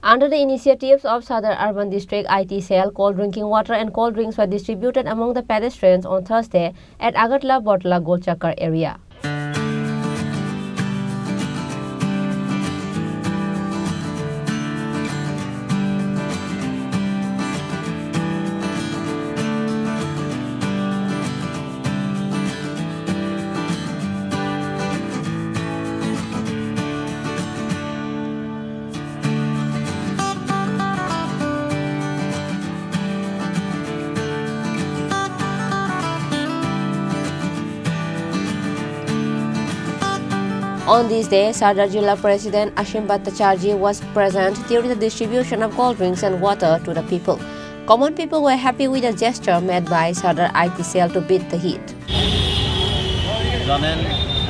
Under the initiatives of Sadar Urban District IT Cell, cold drinking water and cold drinks were distributed among the pedestrians on Thursday at Agartala Botla Golchakar area. On this day, Sardar Jilla President Ashim Bhattacharjee was present during the distribution of cold drinks and water to the people. Common people were happy with the gesture made by Sardar IT Cell to beat the heat. জানেন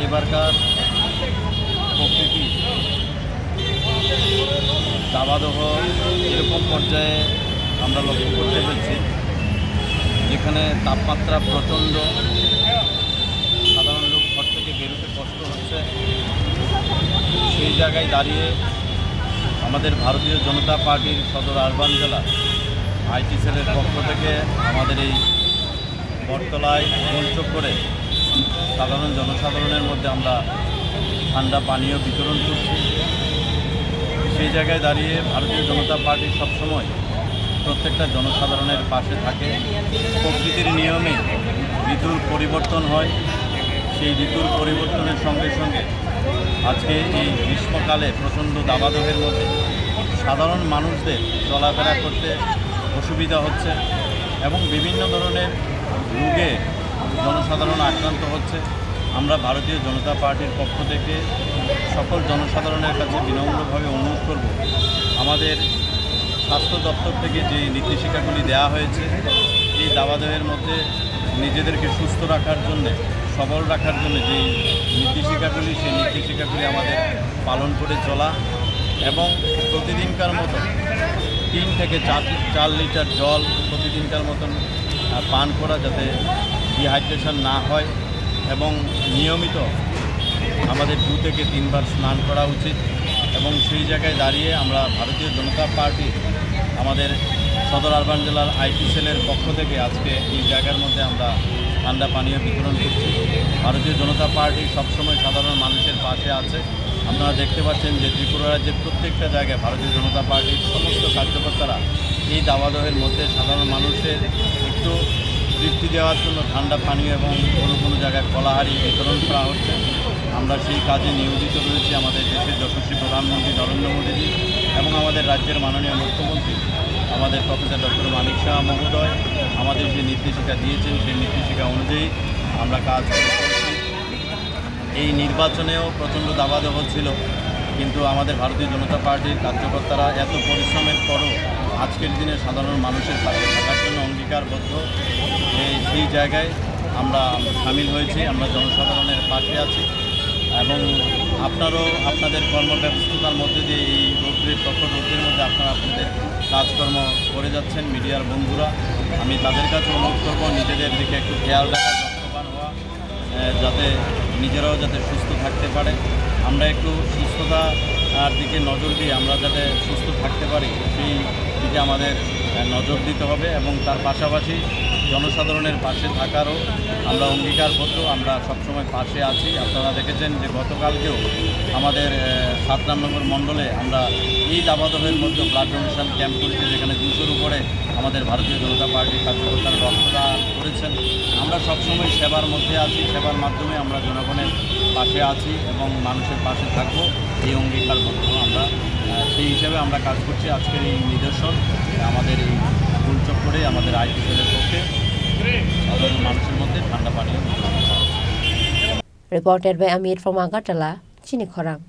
এবারকার প্রকৃতি দাবাদহ এরকম পর্যায়ে আমরা লক্ষ্য করতে পেরেছি যেখানে তাপমাত্রা প্রচণ্ড, সাধারণ লোক ঘর থেকে বেরোতে কষ্ট হচ্ছে। সেই জায়গায় দাঁড়িয়ে আমাদের ভারতীয় জনতা পার্টির সদর আরবান জেলা আইটি সেলের পক্ষ থেকে আমাদের এই বটতলায় মঞ্চ করে সাধারণ জনসাধারণের মধ্যে আমরা ঠান্ডা পানীয় বিতরণ করছি। সেই জায়গায় দাঁড়িয়ে ভারতীয় জনতা পার্টি সবসময় প্রত্যেকটা জনসাধারণের পাশে থাকে। প্রকৃতির নিয়মে ঋতুর পরিবর্তন হয়, সেই ঋতুর পরিবর্তনের সঙ্গে সঙ্গে আজকে এই গ্রীষ্মকালে প্রচণ্ড দাবাদহের মধ্যে সাধারণ মানুষদের চলাফেরা করতে অসুবিধা হচ্ছে এবং বিভিন্ন ধরনের রোগে জনসাধারণ আক্রান্ত হচ্ছে। আমরা ভারতীয় জনতা পার্টির পক্ষ থেকে সকল জনসাধারণের কাছে বিনম্রভাবে অনুরোধ করব, আমাদের স্বাস্থ্য দপ্তর থেকে যে নির্দেশিকাগুলি দেওয়া হয়েছে এই দাবাদহের মধ্যে নিজেদেরকে সুস্থ রাখার জন্যে, সবল রাখার জন্য যে নির্দেশিকাগুলি সেই নির্দেশিকাগুলি আমাদের পালন করে চলা এবং প্রতিদিনকার মতো 3 থেকে 4 লিটার জল প্রতিদিনকার মতন পান করা, যাতে ডিহাইড্রেশন না হয় এবং নিয়মিত আমাদের 2 থেকে 3 বার স্নান করা উচিত। এবং সেই জায়গায় দাঁড়িয়ে আমরা ভারতীয় জনতা পার্টি আমাদের সদর আরবান জেলার আইটি সেলের পক্ষ থেকে আজকে এই জায়গার মধ্যে আমরা ঠান্ডা পানীয় বিতরণ করছি। ভারতীয় জনতা পার্টি সবসময় সাধারণ মানুষের পাশে আছে। আপনারা দেখতে পাচ্ছেন যে ত্রিপুরা রাজ্যের প্রত্যেকটা জায়গায় ভারতীয় জনতা পার্টির সমস্ত কার্যকর্তারা এই দাবাদহের মধ্যে সাধারণ মানুষের একটু তৃপ্তি দেওয়ার জন্য ঠান্ডা পানীয় এবং কোনো জায়গায় কলাহারি বিতরণ করা হচ্ছে। আমরা সেই কাজে নিয়োজিত রয়েছি। আমাদের দেশের যশস্বী প্রধানমন্ত্রী নরেন্দ্র মোদীজি এবং আমাদের রাজ্যের মাননীয় মুখ্যমন্ত্রী আমাদের প্রফেসর ডক্টর মানিক শাহ মহোদয় আমাদের যে নির্দেশিকা দিয়েছেন সেই নির্দেশিকা অনুযায়ী আমরা কাজ করছি। এই নির্বাচনেও প্রচণ্ড দাবাদহ ছিল, কিন্তু আমাদের ভারতীয় জনতা পার্টির কার্যকর্তারা এত পরিশ্রমের পরও আজকের দিনে সাধারণ মানুষের পাশে থাকার জন্য অঙ্গীকারবদ্ধ। সেই জায়গায় আমরা সামিল হয়েছি, আমরা জনসাধারণের পাশে আছি এবং আপনারাও আপনাদের কর্মব্যস্ততার মধ্যে দিয়ে এই রৌদ্রের প্রখর রৌদ্রের মধ্যে আপনারা আপনাদের কাজকর্ম করে যাচ্ছেন। মিডিয়ার বন্ধুরা, আমি তাদের কাছে অনুরোধ করব নিজেদের দিকে একটু খেয়াল রাখা, যত্নবান হওয়া, যাতে নিজেরাও যাতে সুস্থ থাকতে পারে। আমরা একটু সুস্থতার দিকে নজর দিয়ে আমরা যাতে সুস্থ থাকতে পারি সেই দিকে আমাদের নজর দিতে হবে এবং তার পাশাপাশি জনসাধারণের পাশে থাকারও আমরা অঙ্গীকারবদ্ধ। আমরা সবসময় পাশে আছি। আপনারা দেখেছেন যে গতকালকেও আমাদের 7 নম্বর মণ্ডলে আমরা এই দাবাদহের মধ্যে ব্লাড ডোনেশন ক্যাম্প করেছি, যেখানে 200-র উপরে আমাদের ভারতীয় জনতা পার্টির কার্যকর্তারা রক্তদান করেছেন। আমরা সবসময় সেবার মধ্যে আছি, সেবার মাধ্যমে আমরা জনগণের পাশে আছি এবং মানুষের পাশে থাকব, এই অঙ্গীকারবদ্ধ আমরা। সেই হিসাবে আমরা কাজ করছি। আজকের এই নিদর্শন আমাদের এই গোলচক্করে আমাদের আইটি সেলের পক্ষে সাধারণ মানুষের মধ্যে ঠান্ডা পানীয়। Reported by Amir from Agartala, Chini Khorang.